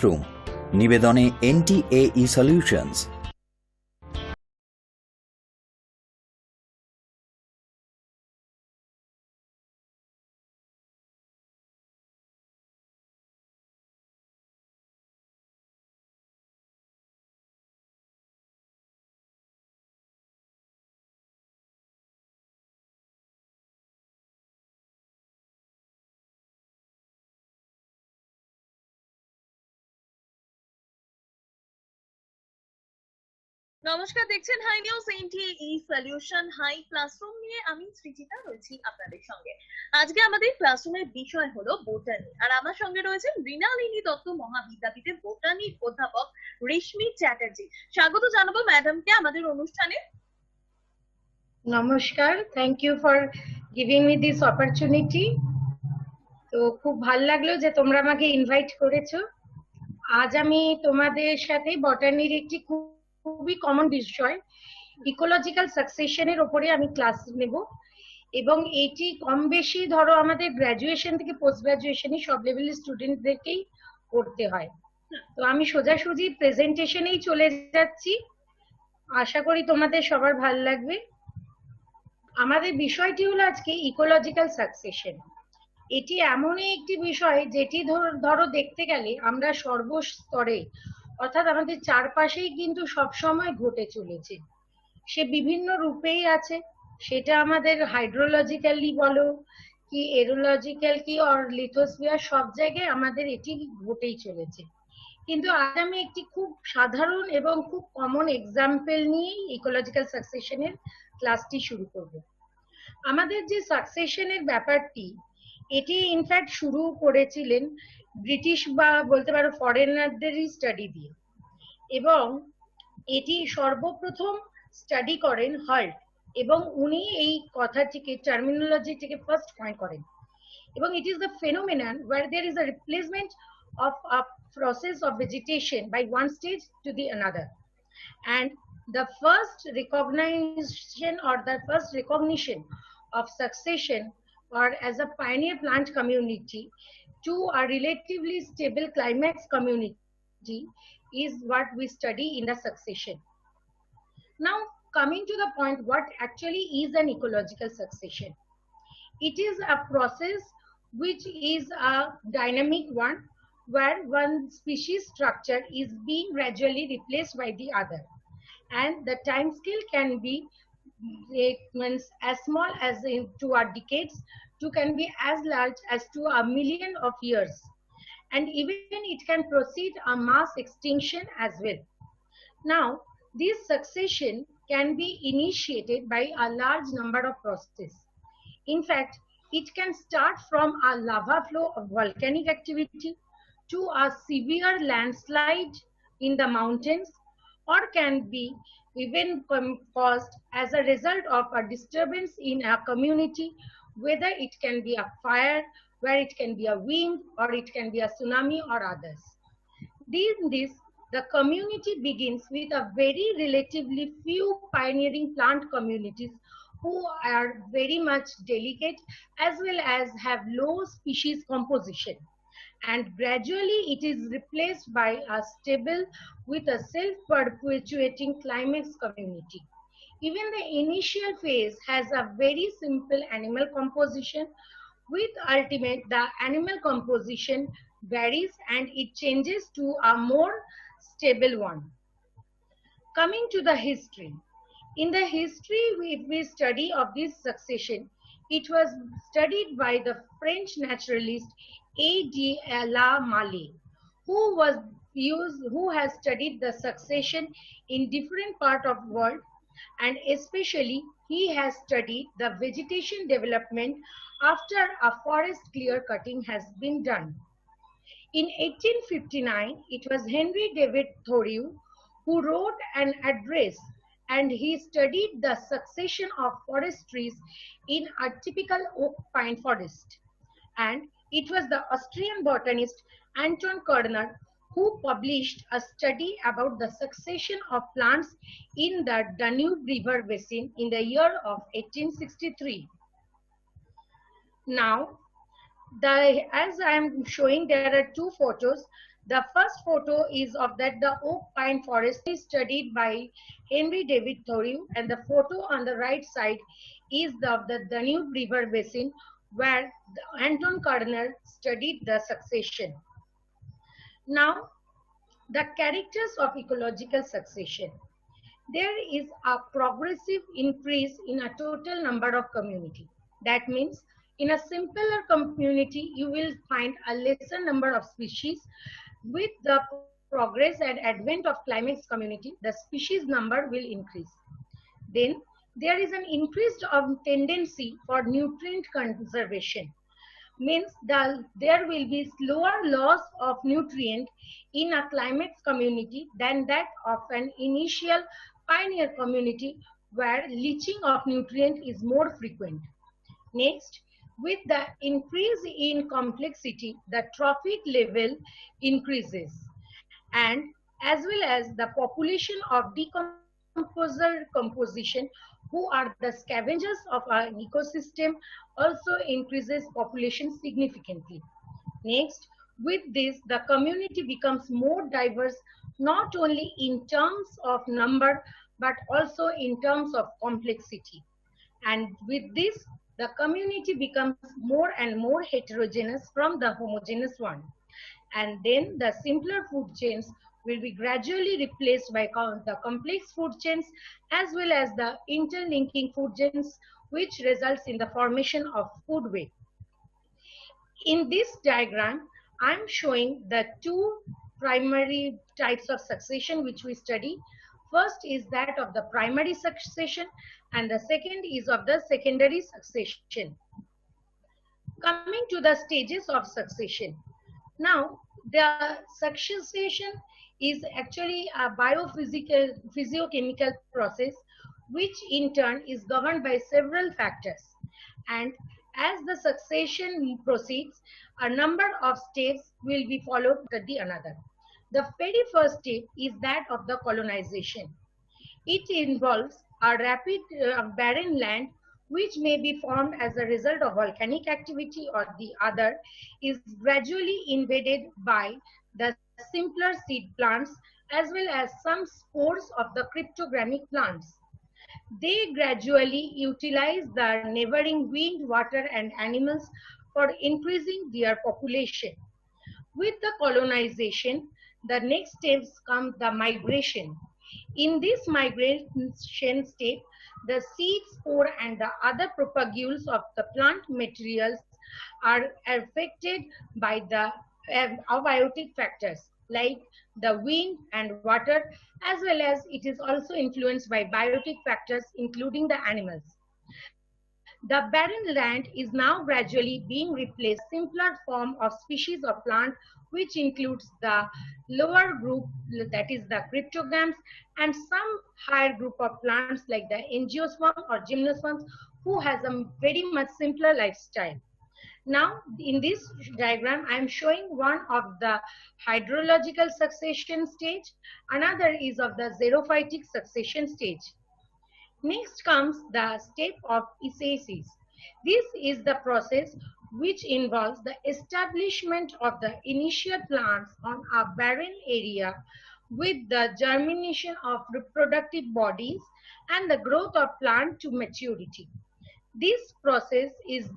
Classroom নিবেদনে NTAE solutions. নমস্কার, দেখছেন hi news NTAE solution hi classroom নিয়ে আমি সৃজিতা রয়েছি আপনাদের সঙ্গে। আজকে আমাদের ক্লাসরুমের বিষয় হলো বোটানি, আর আমার সঙ্গে রয়েছেন মৃণালিনী দত্ত মহাবিদ্যাপীঠের বোটানির অধ্যাপক রেশমি চ্যাটার্জি। স্বাগত জানাবো ম্যাডামকে আমাদের অনুষ্ঠানে। নমস্কার, thank you for giving me this opportunity. তো খুব ভালো লাগলো যে তোমরা আমাকে ইনভাইট করেছো। আজ আমি তোমাদের সাথে বটানির একটি খুবই কমন বিষয় ইকোলজিক্যাল সাকসেশনের উপরে আমি ক্লাস নেব, এবং এটি কম বেশি ধরো আমাদের গ্র্যাজুয়েশন থেকে পোস্ট গ্র্যাজুয়েশনে সব লেভেলের স্টুডেন্টদেরকেই করতে হয়। তো আমি সোজাসুজি প্রেজেন্টেশনেই চলে যাচ্ছি, আশা করি তোমাদের সবার ভালো লাগবে। আমাদের বিষয়টি হলো আজকে ইকোলজিক্যাল সাকসেশন। এটি এমনই একটি বিষয় যেটি ধরো দেখতে গেলে আমরা সর্বস্তরে অর্থাৎ আমাদের চারপাশেই কিন্তু সবসময় ঘটে চলেছে। সে বিভিন্ন রূপেই আছে, সেটা আমাদের হাইড্রোলজিক্যালি বলো কি এরোলজিক্যাল কি অর লিথোস্ফিয়ার, সব জায়গায় আমাদের এটি ঘটেই চলেছে। কিন্তু আজ আমি একটি খুব সাধারণ এবং খুব কমন এক্সাম্পল নিয়েই ইকোলজিক্যাল সাকসেশনের ক্লাসটি শুরু করব। আমাদের যে সাকসেশনের ব্যাপারটি, এটি ইনফ্যাক্ট শুরু করেছিলেন ব্রিটিশ বা বলতে পারো ফরেনারদেরই স্টাডি দিয়ে, এবং এটি সর্বপ্রথম স্টাডি করেন হল্ট, এবং উনি এই কথাটিকে টার্মিনোলজিটিকে ফার্স্ট কয়েন করেন। এবং it is the phenomenon where there is a replacement of a process of vegetation by one stage to the another, and the first recognition or the first recognition of succession or as a pioneer plant community to a relatively stable climax community is what we study in the succession. Now, coming to the point, what actually is an ecological succession? It is a process which is a dynamic one where one species structure is being gradually replaced by the other, and the time scale can be as small as in 2 decades to can be as large as to 1,000,000 of years, and even it can proceed a mass extinction as well. Now, this succession can be initiated by a large number of processes. In fact, it can start from a lava flow of volcanic activity to a severe landslide in the mountains, or can be even caused as a result of a disturbance in a community, whether it can be a fire, where it can be a wind, or it can be a tsunami or others. This the community begins with a very relatively few pioneering plant communities who are very much delicate as well as have low species composition, and gradually it is replaced by a stable with a self-perpetuating climax community. Even the initial phase has a very simple animal composition, with ultimate the animal composition varies and it changes to a more stable one. Coming to the history. In the history, if we study of this succession, it was studied by the French naturalist A.D. La Mallet, who has studied the succession in different part of world, and especially he has studied the vegetation development after a forest clear cutting has been done. In 1859, it was Henry David Thoreau who wrote an address, and he studied the succession of forest trees in a typical oak pine forest. And it was the Austrian botanist Anton Kerner who published a study about the succession of plants in the Danube River basin in the year of 1863. Now, as I am showing, there are two photos. The first photo is of that the oak pine forest is studied by Henry David Thoreau, and the photo on the right side is of the Danube River basin where Anton Kerner studied the succession. Now, the characters of ecological succession. There is a progressive increase in a total number of community. That means in a simpler community, you will find a lesser number of species. With the progress and advent of climax community, the species number will increase. Then there is an increased tendency for nutrient conservation. Means there will be slower loss of nutrient in a climax community than that of an initial pioneer community where leaching of nutrient is more frequent. Next, with the increase in complexity, the trophic level increases, and as well as the population of decomposer composition, who are the scavengers of our ecosystem, also increases population significantly. Next, with this, the community becomes more diverse, not only in terms of number, but also in terms of complexity. And with this, the community becomes more and more heterogeneous from the homogeneous one. And then the simpler food chains will be gradually replaced by the complex food chains as well as the interlinking food chains, which results in the formation of food web. In this diagram, I'm showing the two primary types of succession which we study. First is that of the primary succession, and the second is of the secondary succession. Coming to the stages of succession. Now, the succession is actually a physiochemical process, which in turn is governed by several factors. And as the succession proceeds, a number of steps will be followed to the another. The very first step is that of the colonization. It involves a rapid barren land which may be formed as a result of volcanic activity, or the other is gradually invaded by the simpler seed plants as well as some spores of the cryptogamic plants. They gradually utilize the neighboring wind, water, and animals for increasing their population. With the colonization, the next steps come the migration. In this migration step, the seed, spore, and the other propagules of the plant materials are affected by the abiotic factors like the wind and water, as well as it is also influenced by biotic factors including the animals. The barren land is now gradually being replaced by a simpler form of species of plant, which includes the lower group, that is the cryptogams, and some higher group of plants like the angiosperm or gymnosperms, who has a very much simpler lifestyle. Now, in this diagram, I am showing one of the hydrological succession stage, another is of the xerophytic succession stage. Next comes the step of eisaisis. This is the process which involves the establishment of the initial plants on a barren area with the germination of reproductive bodies and the growth of plant to maturity. This process is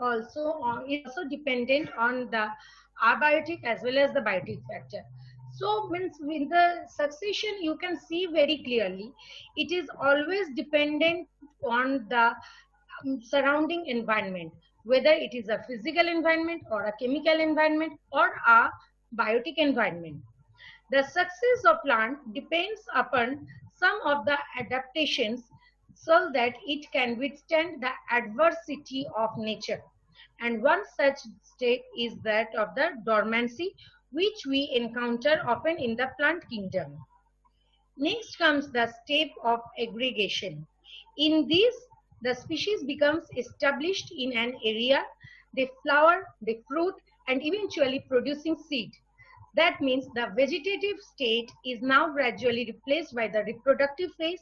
also dependent on the abiotic as well as the biotic factor. So means in the succession you can see very clearly it is always dependent on the surrounding environment, whether it is a physical environment or a chemical environment or a biotic environment. The success of plant depends upon some of the adaptations so that it can withstand the adversity of nature. And one such state is that of the dormancy, which we encounter often in the plant kingdom. Next comes the step of aggregation. In this, the species becomes established in an area, they flower, they fruit, and eventually producing seed. That means the vegetative state is now gradually replaced by the reproductive phase,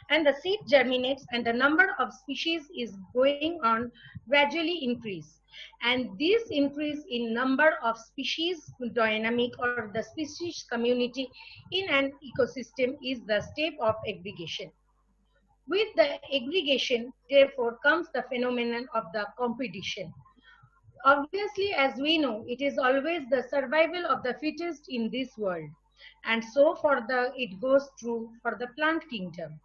and the seed germinates and the number of species is going on gradually increase. And this increase in number of species dynamic or the species community in an ecosystem is the step of aggregation. With the aggregation, therefore, comes the phenomenon of the competition. Obviously, as we know, it is always the survival of the fittest in this world. And so it goes through for the plant kingdom.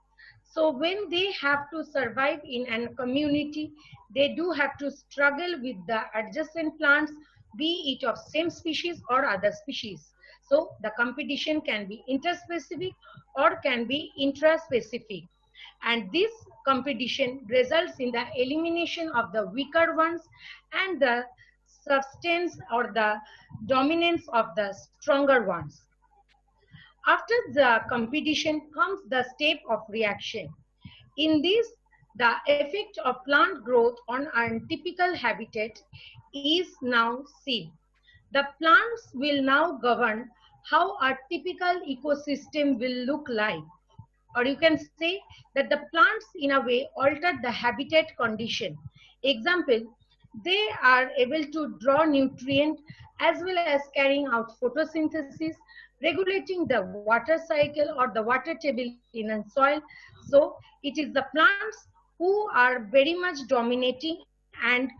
So when they have to survive in a community, they do have to struggle with the adjacent plants, be it of same species or other species. So the competition can be interspecific or can be intraspecific. And this competition results in the elimination of the weaker ones and the substance or the dominance of the stronger ones. After the competition comes the step of reaction. In this, the effect of plant growth on our typical habitat is now seen. The plants will now govern how our typical ecosystem will look like. Or you can say that the plants in a way altered the habitat condition. Example, they are able to draw nutrient as well as carrying out photosynthesis, regulating the water cycle or the water table in a soil. So it is the plants who are very much dominating, and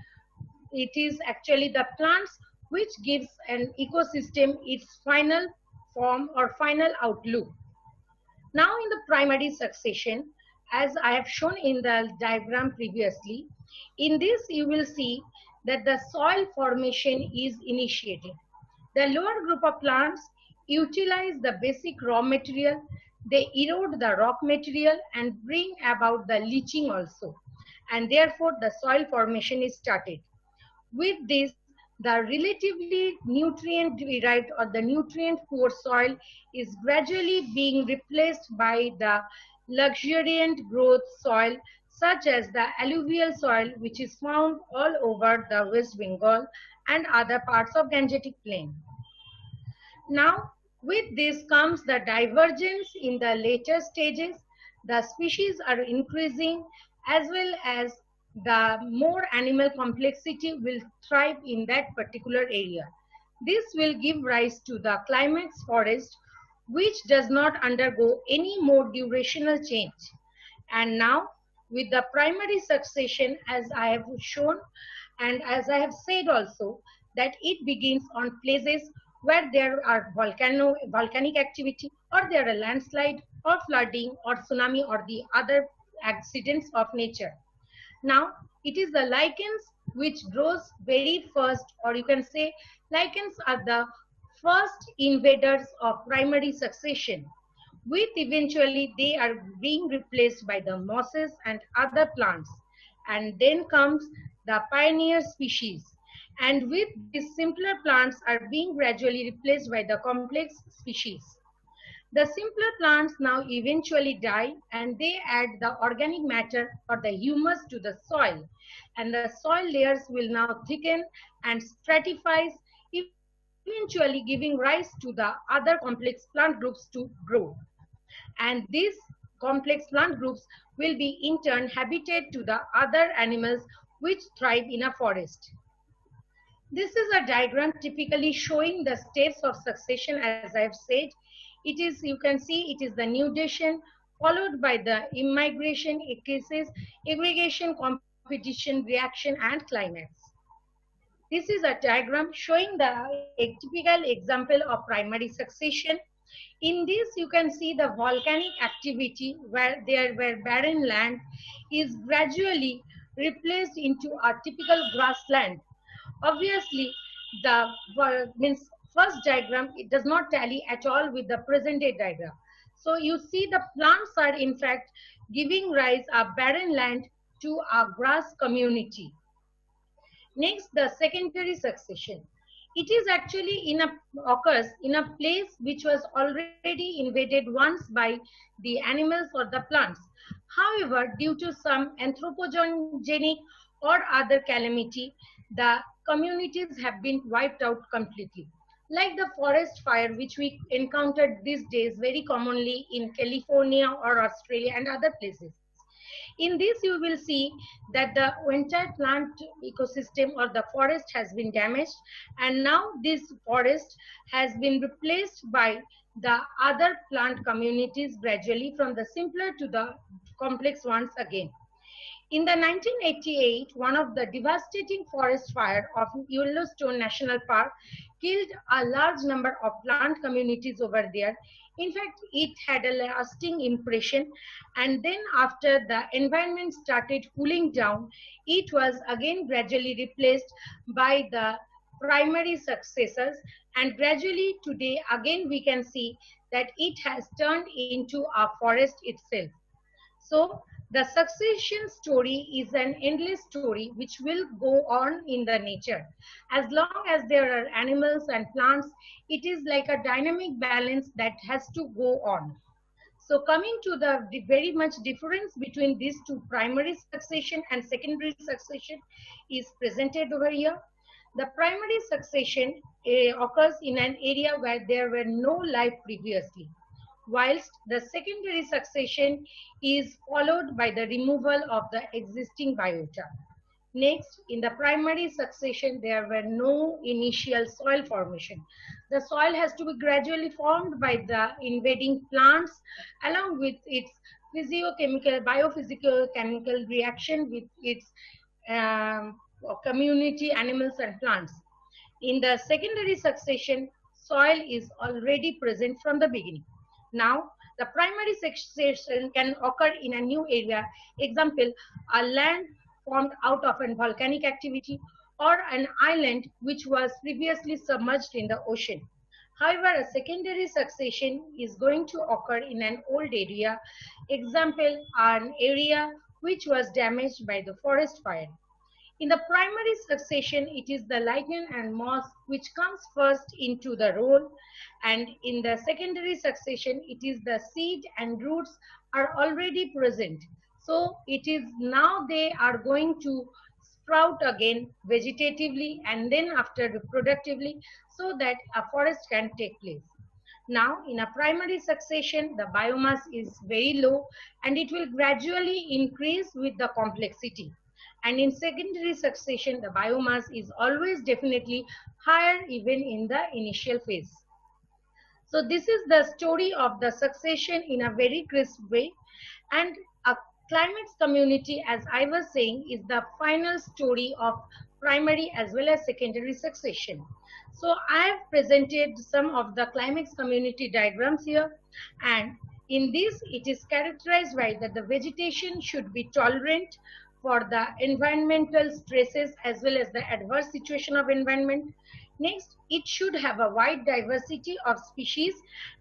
it is actually the plants which gives an ecosystem its final form or final outlook. Now in the primary succession, as I have shown in the diagram previously, in this you will see that the soil formation is initiated. The lower group of plants utilize the basic raw material, they erode the rock material and bring about the leaching also. And therefore the soil formation is started. With this, the relatively nutrient derived or the nutrient poor soil is gradually being replaced by the luxuriant growth soil such as the alluvial soil, which is found all over the West Bengal and other parts of Gangetic Plain. Now, with this comes the divergence in the later stages. The species are increasing as well as the more animal complexity will thrive in that particular area. This will give rise to the climax forest, which does not undergo any more durational change. And now, with the primary succession, as I have shown, and as I have said also, that it begins on places where there are volcanic activity, or there are landslide or flooding or tsunami or the other accidents of nature. Now it is the lichens which grows very first, or you can say lichens are the first invaders of primary succession, with eventually they are being replaced by the mosses and other plants. And then comes the pioneer species. And with these simpler plants are being gradually replaced by the complex species. The simpler plants now eventually die and they add the organic matter or the humus to the soil. And the soil layers will now thicken and stratify, eventually giving rise to the other complex plant groups to grow. And these complex plant groups will be in turn habitat to the other animals which thrive in a forest. This is a diagram typically showing the steps of succession. As I have said, it is, you can see it is the nudation followed by the immigration cases, aggregation, competition, reaction and climax. This is a diagram showing a typical example of primary succession. In this, you can see the volcanic activity where barren land is gradually replaced into a typical grassland. Obviously, the first diagram, it does not tally at all with the present day diagram. So you see the plants are in fact giving rise a barren land to a grass community. Next, the secondary succession. It is actually occurs in a place which was already invaded once by the animals or the plants. However, due to some anthropogenic or other calamity, the communities have been wiped out completely. like the forest fire which we encountered these days very commonly in California or Australia and other places. In this, you will see that the entire plant ecosystem or the forest has been damaged, and now this forest has been replaced by the other plant communities gradually, from the simpler to the complex ones again. In the 1988, one of the devastating forest fire of Yellowstone National Park killed a large number of plant communities over there. In fact, it had a lasting impression, and then after the environment started cooling down, it was again gradually replaced by the primary successors, and gradually today again we can see that it has turned into a forest itself. So the succession story is an endless story which will go on in the nature. As long as there are animals and plants, it is like a dynamic balance that has to go on. So coming to the very much difference between these two, primary succession and secondary succession, is presented over here. The primary succession occurs in an area where there were no life previously, whilst the secondary succession is followed by the removal of the existing biota. Next, in the primary succession, there were no initial soil formation. The soil has to be gradually formed by the invading plants along with its physiochemical, biophysical, chemical reaction with its um, community, animals and plants. In the secondary succession, soil is already present from the beginning. Now, the primary succession can occur in a new area. Example, a land formed out of a volcanic activity or an island which was previously submerged in the ocean. However, a secondary succession is going to occur in an old area. Example, an area which was damaged by the forest fire. In the primary succession, it is the lichen and moss which comes first into the role, and in the secondary succession, it is the seed and roots are already present. So it is now they are going to sprout again vegetatively and then after reproductively, so that a forest can take place. Now, in a primary succession, the biomass is very low and it will gradually increase with the complexity. And in secondary succession, the biomass is always definitely higher even in the initial phase. So this is the story of the succession in a very crisp way. And a climax community, as I was saying, is the final story of primary as well as secondary succession. So I have presented some of the climax community diagrams here, and in this it is characterized by that the vegetation should be tolerant for the environmental stresses as well as the adverse situation of environment. Next, it should have a wide diversity of species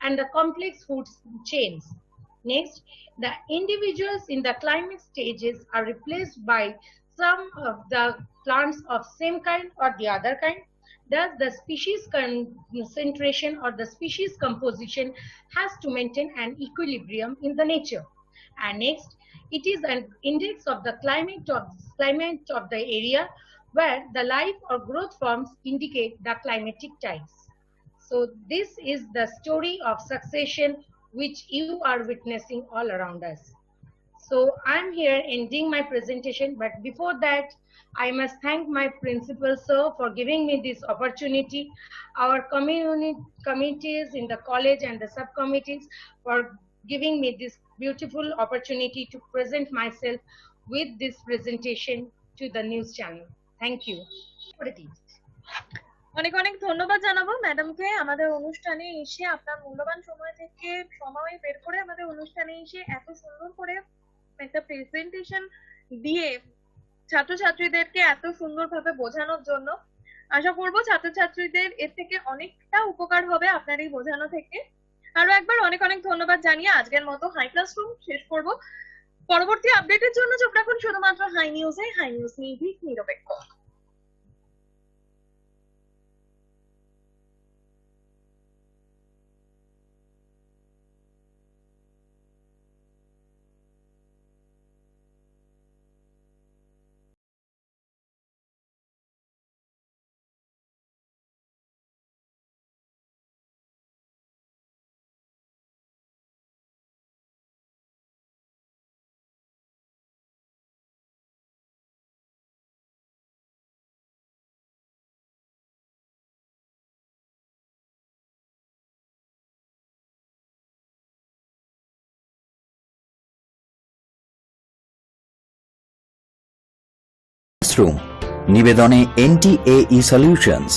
and the complex food chains. Next, the individuals in the climax stages are replaced by some of the plants of same kind or the other kind. Thus, the species concentration or the species composition has to maintain an equilibrium in the nature. And next, it is an index of the climate of the area where the life or growth forms indicate the climatic types. So this is the story of succession which you are witnessing all around us. So I'm here ending my presentation, but before that, I must thank my principal sir for giving me this opportunity, our committees in the college and the subcommittees for giving me this beautiful opportunity to present myself with this presentation to the news channel. Thank you. অনেক অনেক ধন্যবাদ জানাবো ম্যাডামকে আমাদের অনুষ্ঠানে এসে আপনার মূল্যবান সময় থেকে সময় বের করে আমাদের অনুষ্ঠানে এসে এত সুন্দর করে একটা প্রেজেন্টেশন দিয়ে ছাত্রছাত্রীদেরকে এত সুন্দরভাবে বোঝানোর জন্য। আশা করবো ছাত্রছাত্রীদের এর থেকে অনেকটা উপকার হবে আপনার এই বোঝানো থেকে। আরো একবার অনেক অনেক ধন্যবাদ জানিয়ে আজকের মতো হাই ক্লাসরুম শেষ করব। পরবর্তী আপডেটের জন্য চোখ রাখুন শুধুমাত্র হাই নিউজে, হাই নিউজ নির্ভীক নিরপেক্ষ। Classroom নিবেদনে NTAE solutions